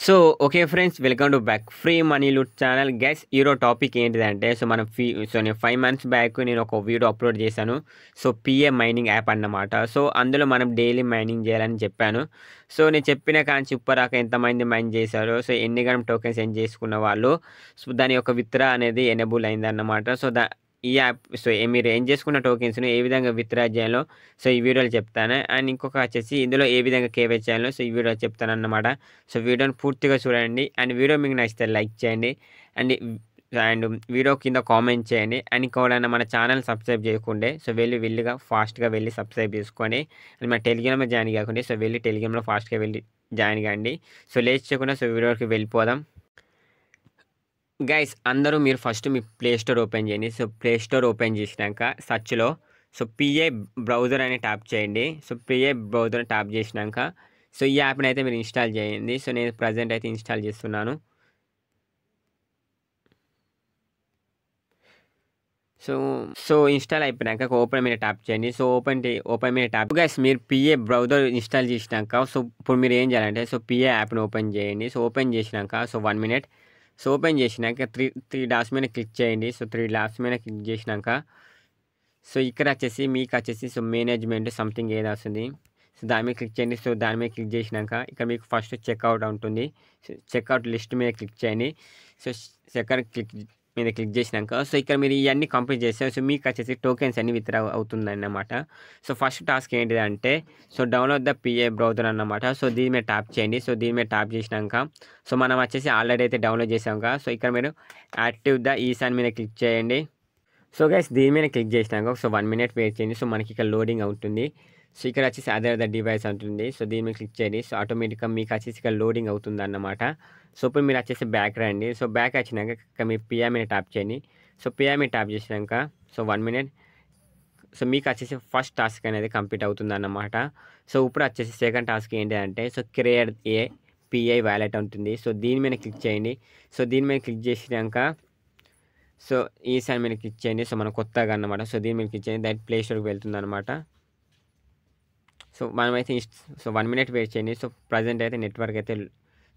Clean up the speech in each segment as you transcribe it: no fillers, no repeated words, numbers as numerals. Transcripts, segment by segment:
So okay friends, welcome to back free money loot channel. Guys, ఈరోజు topic ఏంటిదంటే, నేను 5 months back నేను ఒక వీడియో అప్లోడ్ చేశాను. సో పిఏ మైనింగ్ యాప్ అన్నమాట. సో అందులో మనం డైలీ మైనింగ్ చేయాలని చెప్పాను. సో నేను చెప్పిన కాంచి ఇప్పటిదాకా ఎంతమంది మైన్ చేశారో, సో ఎన్ని గణం టోకెన్స్ ఎన్ చేసుకున్న వాళ్ళు, సో దాని యొక్క విత్డ్రా అనేది ఎనేబుల్ అయిందన్నమాట. ఈ యాప్ మీరు ఏం చేసుకున్న టోకెన్స్‌ని ఏ విధంగా విత్‌డ్రా చేయాలో సో ఈ వీడియోలో చెప్తాను. అండ్ ఇంకొక వచ్చేసి ఇందులో ఏ విధంగా కేవైసీ చేయాలో సో ఈ వీడియోలో చెప్తానన్నమాట. సో వీడియోని పూర్తిగా చూడండి. అండ్ వీడియో మీకు నచ్చితే లైక్ చేయండి. అండ్ అండ్ వీడియో కింద కామెంట్ చేయండి. అండ్ ఇంకెవరైనా మన ఛానల్ సబ్స్క్రైబ్ చేయకుంటే సో వెళ్లిగా ఫాస్ట్‌గా వెళ్ళి సబ్స్క్రైబ్ చేసుకోండి. అండ్ మన టెలిగ్రామ్‌లో జాయిన్ కాకుంటే సో వెళ్ళి టెలిగ్రామ్‌లో ఫాస్ట్‌గా వెళ్ళి జాయిన్ కాండి. సో లేట్ చేయకుండా సో వీడియోకి వెళ్ళిపోదాం. గైస్, అందరూ మీరు ఫస్ట్ మీ ప్లే స్టోర్ ఓపెన్ చేయండి. సో ప్లే స్టోర్ ఓపెన్ చేసినాక సర్చ్‌లో సో పిఏ బ్రౌజర్ అని ట్యాప్ చేయండి. సో పిఏ బ్రౌజర్ ట్యాప్ చేసినాక సో ఈ యాప్‌ని అయితే మీరు ఇన్‌స్టాల్ చేయండి. సో నేను ప్రెజెంట్ అయితే ఇన్‌స్టాల్ చేస్తున్నాను. సో సో ఇన్‌స్టాల్ అయిపోయినాక ఓపెన్ మీద ట్యాప్ చేయండి. సో ఓపెన్ మీద ట్యాప్ గైస్, మీరు పిఏ బ్రౌజర్ ఇన్‌స్టాల్ చేసినాక సో ఇప్పుడు మీరు ఏం చేయాలంటే సో పిఏ యాప్‌ని ఓపెన్ చేయండి. సో ఓపెన్ చేసినాక సో 1 మినిట్ సో ఓపెన్ చేసినాక త్రీ డాట్స్ మీద క్లిక్ చేయండి. సో 3 డాట్స్ మీద క్లిక్ చేసినాక సో ఇక్కడ వచ్చేసి మీకు వచ్చేసి సో మేనేజ్మెంట్ సంథింగ్ ఏదో వస్తుంది. సో దాని మీద క్లిక్ చేయండి. సో దాని మీద క్లిక్ చేసినాక ఇక్కడ మీకు ఫస్ట్ చెక్అవుట్ ఉంటుంది. సో చెక్అవుట్ లిస్ట్ మీద క్లిక్ చేయండి. సో సెకండ్ మీద క్లిక్ చేసినాక సో ఇక్కడ మీరు ఇవన్నీ కంప్లీట్ చేస్తే సో మీకు వచ్చేసి టోకెన్స్ అన్ని విత్డ్రా అవుతుందన్నమాట. సో ఫస్ట్ టాస్క్ ఏంటిదంటే so download the PA browser అన్నమాట. సో దీని మీద ట్యాప్ చేయండి. సో దీని మీద ట్యాప్ చేసినాక సో మనం వచ్చేసి ఆల్రెడీ అయితే డౌన్లోడ్ చేసాం కదా. సో ఇక్కడ మీరు యాక్టివ్ ద ఈసాన్ మీద క్లిక్ చేయండి. సో గైస్, దీని మీద క్లిక్ చేసినాక సో 1 మినిట్ వెయిట్ చేయండి. సో మనకి ఇక్కడ లోడింగ్ అవుతుంది. సో ఇక్కడ వచ్చేసి అదర్ డివైస్ ఉంటుంది. సో దీని మీద క్లిక్ చేయండి. సో ఆటోమేటిక్గా మీకు వచ్చేసి ఇక్కడ లోడింగ్ అవుతుంది అన్నమాట. సో ఇప్పుడు మీరు వచ్చేసి బ్యాక్ రండి. సో బ్యాక్ వచ్చినాక ఇక్కడ మీ పిఆర్ మీద ట్యాప్ చేయండి. సో పిఆర్ మీద ట్యాప్ చేసినాక సో 1 మినిట్ సో మీకు వచ్చేసి ఫస్ట్ టాస్క్ అనేది కంప్లీట్ అవుతుంది అన్నమాట. సో ఇప్పుడు వచ్చేసి సెకండ్ టాస్క్ ఏంటి అంటే so create a PI wallet ఉంటుంది. సో దీని మీద క్లిక్ చేయండి. సో దీని మీద క్లిక్ చేసినాక సో ఈ సైడ్ మీద క్లిక్ చేయండి. సో మనం కొత్తగా అన్నమాట. సో దీని మీద క్లిక్ చేయండి. డైరెక్ట్ ప్లే స్టోర్కి వెళ్తుంది అనమాట. సో మనమైతే సో 1 మినిట్ వెయిట్ చేయండి. సో ప్రజెంట్ అయితే నెట్వర్క్ అయితే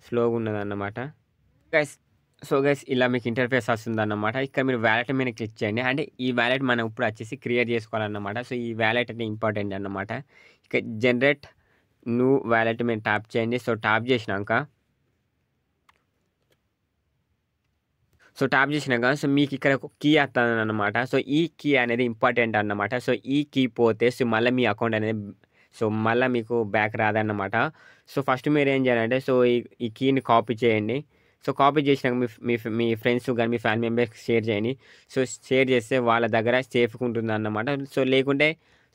స్లోగా ఉన్నదన్నమాట. గైస్ ఇలా మీకు ఇంటర్ఫేస్ వస్తుందన్నమాట. ఇక్కడ మీరు వ్యాలెట్ మీద క్లిక్ చేయండి. అంటే ఈ వ్యాలెట్ మనం ఇప్పుడు వచ్చేసి క్రియేట్ చేసుకోవాలన్నమాట. సో ఈ వ్యాలెట్ అంటే ఇంపార్టెంట్ అన్నమాట. ఇక జనరేట్ న్యూ వ్యాలెట్ మీద ట్యాప్ చేయండి. సో ట్యాప్ చేసినాక సో ట్యాప్ చేసినాక సో మీకు ఇక్కడ ఒక కీ వస్తుందన్నమాట. సో ఈ కీ అనేది ఇంపార్టెంట్ అన్నమాట. సో ఈ కీ పోతే సో మళ్ళీ మీ అకౌంట్ అనేది సో మళ్ళీ మీకు బ్యాక్ రాదన్నమాట. సో ఫస్ట్ మీరు ఏం చేయాలంటే సో ఈ కీని కాపీ చేయండి. సో కాపీ చేసినాక మీ ఫ్రెండ్స్ కానీ మీ ఫ్యామిలీ మెంబర్స్కి షేర్ చేయండి. సో షేర్ చేస్తే వాళ్ళ దగ్గర సేఫ్గా ఉంటుంది అన్నమాట. సో లేకుంటే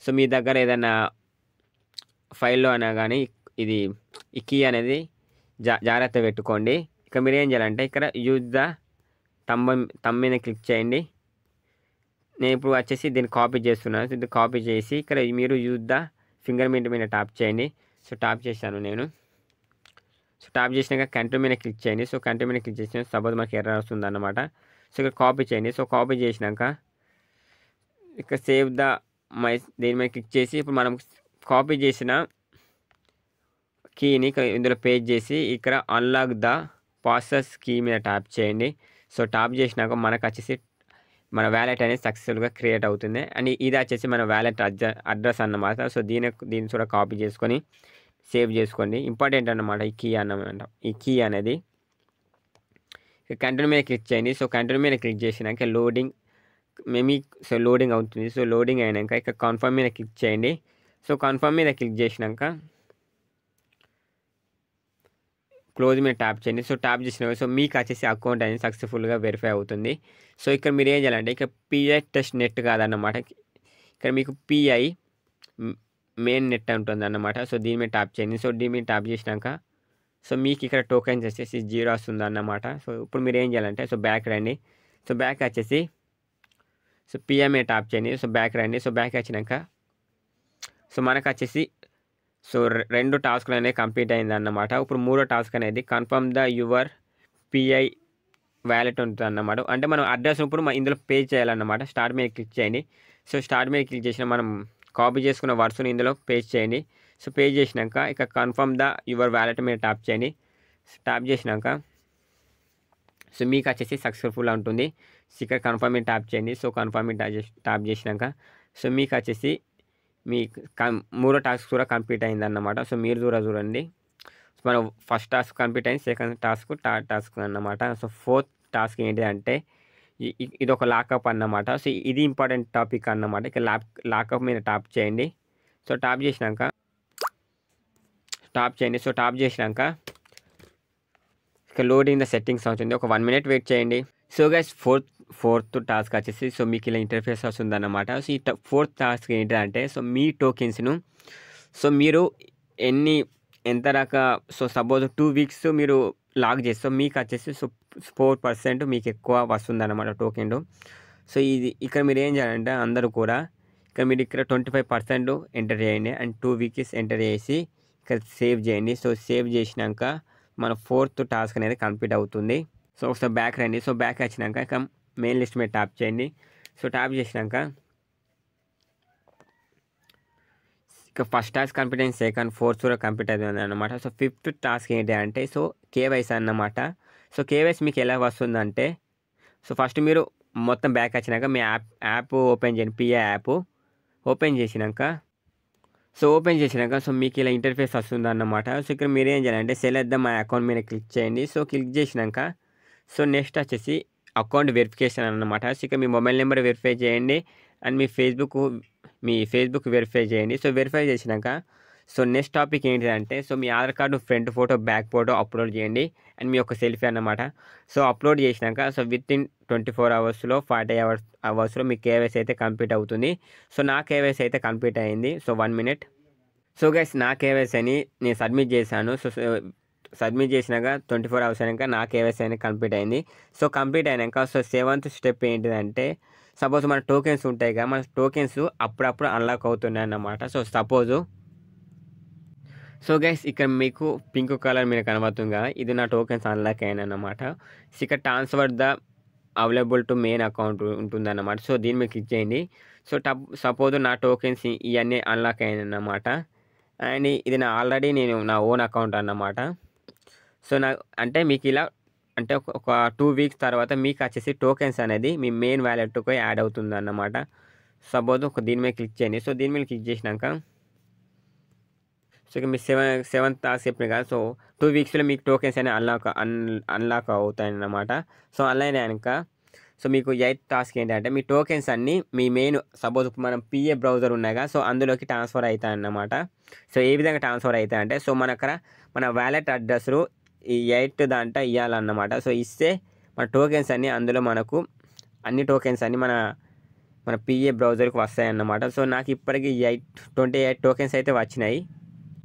సో మీ దగ్గర ఏదైనా ఫైల్లో అయినా కానీ ఈ కీ అనేది జాగ్రత్త పెట్టుకోండి. ఇక మీరు ఏం చేయాలంటే ఇక్కడ యూజ్ ద తమ్ మీద క్లిక్ చేయండి. నేను ఇప్పుడు వచ్చేసి దీన్ని కాపీ చేస్తున్నాను. ఇది కాపీ చేసి ఇక్కడ మీరు యూజ్ ద ఫింగర్ ప్రింట్ మీద ట్యాప్ చేయండి. సో ట్యాప్ చేశాను నేను. సో ట్యాప్ చేసినాక కంట్రీ మీద క్లిక్ చేయండి. సో కంట్రీ మీద క్లిక్ చేసిన సపోజ్ మనకి ఎర్రర్ వస్తుంది అన్నమాట. సో ఇక్కడ కాపీ చేయండి. సో కాపీ చేసినాక ఇక్కడ సేవ్ ద దీని మీద క్లిక్ చేసి ఇప్పుడు మనం కాపీ చేసిన కీని ఇందులో పేస్ట్ చేసి ఇక్కడ అన్లాక్ ద ప్రాసెస్ కీ మీద ట్యాప్ చేయండి. సో ట్యాప్ చేసినాక మనకు వచ్చేసి మన వ్యాలెట్ అనేది సక్సెస్ఫుల్గా క్రియేట్ అవుతుంది. అండ్ ఇది వచ్చేసి మన వ్యాలెట్ అడ్రస్ అన్నమాట. సో దీన్ని కూడా కాపీ చేసుకొని సేవ్ చేసుకోండి. ఇంపార్టెంట్ అన్నమాట ఈ కీ అన్నమాట. ఈ కీ అనేది కంటిన్యూ మీద క్లిక్ చేయండి. సో కంటిన్యూ మీద క్లిక్ చేసినాక లోడింగ్ అవుతుంది. సో లోడింగ్ అయినాక ఇక్కడ కన్ఫర్మ్ మీద క్లిక్ చేయండి. సో కన్ఫర్మ్ మీద క్లిక్ చేసినాక క్లోజ్ మీద ట్యాప్ చేయండి. సో ట్యాప్ చేసినాక సో మీకు వచ్చేసి అకౌంట్ అనేది సక్సెస్ఫుల్గా వెరిఫై అవుతుంది. సో ఇక్కడ మీరు ఏం చేయాలంటే ఇక్కడ పిఐ టెస్ట్ నెట్ కాదన్నమాట. ఇక్కడ మీకు పిఐ మెయిన్ నెట్ ఉంటుంది అన్నమాట. సో దీని మీద ట్యాప్ చేయండి. సో దీని మీద ట్యాప్ చేసినాక సో మీకు ఇక్కడ టోకెన్స్ వచ్చేసి 0 వస్తుంది అన్నమాట. సో ఇప్పుడు మీరు ఏం చేయాలంటే సో బ్యాక్ రండి. సో బ్యాక్ వచ్చేసి సో పిఐ మీద ట్యాప్ చేయండి. సో బ్యాక్ రండి. సో బ్యాక్ వచ్చినాక సో మనకు వచ్చేసి సో 2 టాస్క్లు అనేవి కంప్లీట్ అయింది అన్నమాట. ఇప్పుడు 3వ టాస్క్ అనేది confirm the your PI wallet ఉంటుంది అన్నమాట. అంటే మనం అడ్రస్ ఇప్పుడు ఇందులో పే చేయాలన్నమాట. స్టార్ట్ మీద క్లిక్ చేయండి. సో స్టార్ట్ మీద క్లిక్ చేసిన మనం కాపీ చేసుకున్న వర్డ్స్ని ఇందులో పేస్ట్ చేయండి. సో పేస్ట్ చేసినాక ఇక కన్ఫర్మ్ ద యువర్ వ్యాలెట్ మీద ట్యాప్ చేయండి. ట్యాప్ చేసినాక సో మీకు వచ్చేసి సక్సెస్ఫుల్ ఉంటుంది. సో ఇక్కడ కన్ఫర్మ్ మీద ట్యాప్ చేయండి. సో కన్ఫర్మ్ మీద ట్యాప్ చేసినాక సో మీకు వచ్చేసి మీ మూడో టాస్క్ కూడా కంప్లీట్ అయిందన్నమాట. సో మీరు కూడా చూడండి. మనం ఫస్ట్ టాస్క్ కంప్లీట్ అయింది, సెకండ్ టాస్క్, థర్డ్ టాస్క్ అన్నమాట. సో ఫోర్త్ టాస్క్ ఏంటి అంటే ఇది ఒక లాకప్ అన్నమాట. సో ఇది ఇంపార్టెంట్ టాపిక్ అన్నమాట. ఇక లాకప్ మీద ట్యాప్ చేయండి. సో ట్యాప్ చేసినాక సో ట్యాప్ చేసినాక ఇక లోడింగ్ ద సెట్టింగ్స్ అవుతుంది. ఒక 1 minute వెయిట్ చేయండి. సో గైస్ ఫోర్త్ టాస్క్ వచ్చేసి సో మీకు ఇలా ఇంటర్ఫేస్ వస్తుందన్నమాట. సో ఈ ఫోర్త్ టాస్క్ ఏంటంటే సో మీ టోకెన్స్ను సో మీరు ఎంత దాకా సో సపోజ్ 2 weeks మీరు లాక్ చేస్తే మీకు వచ్చేసి సో 4% మీకు ఎక్కువ వస్తుందన్నమాట టోకెన్. సో ఇది ఇక్కడ మీరు ఏం చేయాలంటే అందరూ కూడా మీరు ఇక్కడ 25% ఎంటర్ చేయండి అండ్ 2 weeks ఎంటర్ చేసి ఇక్కడ సేవ్ చేయండి. సో సేవ్ చేసినాక మన ఫోర్త్ టాస్క్ అనేది కంప్లీట్ అవుతుంది. సో ఒకసారి బ్యాక్ రండి. సో బ్యాక్ వచ్చినాక ఇక మెయిన్ లిస్ట్ మీద ట్యాప్ చేయండి. సో ట్యాప్ చేసినాక ఇక ఫస్ట్ టాస్క్ కంప్లీట్ అయింది, సెకండ్, ఫోర్త్ కూడా కంప్లీట్ అవుతుంది అన్నమాట. సో ఫిఫ్త్ టాస్క్ ఏంటి అంటే సో కేవైసీ అన్నమాట. సో కేవైసీ మీకు ఎలా వస్తుందంటే సో ఫస్ట్ మీరు మొత్తం బ్యాక్ వచ్చినాక మీ యాప్ ఓపెన్ చేయండి. పిఏ యాప్ ఓపెన్ చేసినాక సో మీకు ఇలా ఇంటర్ఫేస్ వస్తుంది అన్నమాట. సో ఇక్కడ మీరు ఏం చేయాలంటే సెలెక్ట్ ద మై అకౌంట్ మీద క్లిక్ చేయండి. సో క్లిక్ చేసినాక సో నెక్స్ట్ వచ్చేసి అకౌంట్ వెరిఫికేషన్ అన్నమాట. సో ఇక్కడ మీ మొబైల్ నెంబర్ వెరిఫై చేయండి అండ్ మీ ఫేస్బుక్ వెరిఫై చేయండి. సో వెరిఫై చేసినాక సో నెక్స్ట్ టాపిక్ ఏంటిదంటే సో మీ Aadhaar card front photo, back photo upload చేయండి అండ్ మీ యొక్క సెల్ఫీ అన్నమాట. సో అప్లోడ్ చేసినాక సో వితిన్ 24 hours 40 hours మీ కేవైసీ అయితే కంప్లీట్ అవుతుంది. సో నా కేవైసీ అయితే కంప్లీట్ అయింది. So 1 minute. సో గైస్ నా కేవైసీని నేను సబ్మిట్ చేశాను. సో సబ్మిట్ చేసినాక 24 hours అయినాక నా కేవైసీ అనేది కంప్లీట్ అయింది. సో కంప్లీట్ అయినాక సో 7th స్టెప్ ఏంటిదంటే సపోజ్ మన టోకెన్స్ ఉంటాయి కదా, మన టోకెన్స్ అప్పుడప్పుడు అన్లాక్ అవుతున్నాయి అన్నమాట. సో గైస్ ఇక్కడ మీకు పింక్ కలర్ మీద కనబడుతుంది కదా, ఇది నా టోకెన్స్ అన్లాక్ అయిన అన్నమాట. సో ఇక్కడ transfer the available to main account ఉంటుందన్నమాట. సో దీని మీద క్లిక్ చేయండి. సో సపోజ్ నా టోకెన్స్ ఇవన్నీ అన్లాక్ అయినాయి అన్నమాట అండ్ ఇది ఆల్రెడీ నేను నా ఓన్ అకౌంట్ అన్నమాట. సో అంటే మీకు ఇలా అంటే ఒక 2 weeks తర్వాత మీకు వచ్చేసి టోకెన్స్ అనేది మీ మెయిన్ వ్యాలెట్కి యాడ్ అవుతుంది అన్నమాట. సపోజ్ దీని మీద క్లిక్ చేయండి. సో దీని మీద క్లిక్ చేసినాక సో ఇక మీ సెవెంత్ టాస్క్ చెప్పిన కదా, సో 2 weeks మీకు టోకెన్స్ అనేవి అన్లాక్ అవుతాయి అన్నమాట. సో అన్లైన్ అయినాక సో మీకు 8th టాస్క్ ఏంటంటే మీ టోకెన్స్ అన్నీ మీ మెయిన్ సపోజ్ మనం పిఏ బ్రౌజర్ ఉన్నాయిగా సో అందులోకి ట్రాన్స్ఫర్ అవుతాయి అన్నమాట. సో ఏ విధంగా ట్రాన్స్ఫర్ అవుతాయి అంటే సో మన వ్యాలెట్ అడ్రస్ ఈ 8th దాంట్లో ఇవ్వాలన్నమాట. సో ఇస్తే మన టోకెన్స్ అన్నీ అందులో అన్ని టోకెన్స్ అన్నీ మన పిఏ బ్రౌజర్కి వస్తాయి అన్నమాట. సో నాకు ఇప్పటికీ 28 టోకెన్స్ అయితే వచ్చినాయి.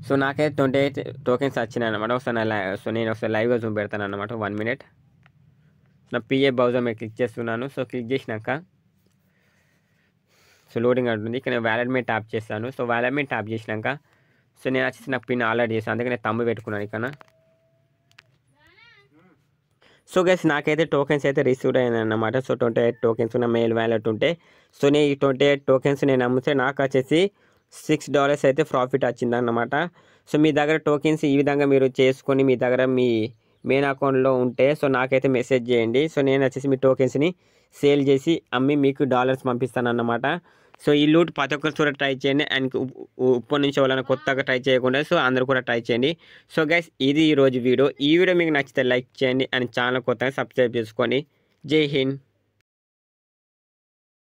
సో నాకైతే 28 టోకెన్స్ వచ్చినాయి అన్నమాట. ఒకసారి నేను ఒకసారి లైవ్గా జూమ్ పెడతాను అన్నమాట. 1 minute. నా పిఏ బ్రౌజర్ మీద క్లిక్ చేస్తున్నాను. సో క్లిక్ చేసినాక సో లోడింగ్ అంటుంది. ఇక్కడ నేను వ్యాలెట్ మీద ట్యాప్ చేస్తాను. సో వ్యాలెట్ మీద ట్యాప్ చేసినాక సో నేను వచ్చేసి నాకు పిన్ ఆల్రెడీ చేస్తాను, అందుకే నేను తమ్ము పెట్టుకున్నాను ఇక్కడ. సో గైస్ నాకైతే టోకెన్స్ అయితే రిసీవ్ అయ్యాయి అన్నమాట. సో 28 టోకెన్స్ ఉన్న మెయిల్ వ్యాలెట్ ఉంటే సో నేను ఈ 28 టోకెన్స్ నేను అమ్మితే నాకు వచ్చేసి $6 అయితే ప్రాఫిట్ వచ్చిందన్నమాట. సో మీ దగ్గర టోకెన్స్ ఈ విధంగా మీరు చేసుకొని మీ దగ్గర మీ మెయిన్ అకౌంట్లో ఉంటే సో నాకైతే మెసేజ్ చేయండి. సో నేను వచ్చేసి మీ టోకెన్స్ని సేల్ చేసి అమ్మి మీకు డాలర్స్ పంపిస్తాను అన్నమాట. సో ఈ లూట్ ప్రతి ఒక్కరు కూడా ట్రై చేయండి అండ్ ఇప్పటి నుంచి వాళ్ళని కొత్తగా ట్రై చేయకుండా సో అందరూ కూడా ట్రై చేయండి. సో గైస్ ఇది ఈరోజు వీడియో. ఈ వీడియో మీకు నచ్చితే లైక్ చేయండి అండ్ ఛానల్ కొత్తగా సబ్స్క్రైబ్ చేసుకోండి. జై హింద్.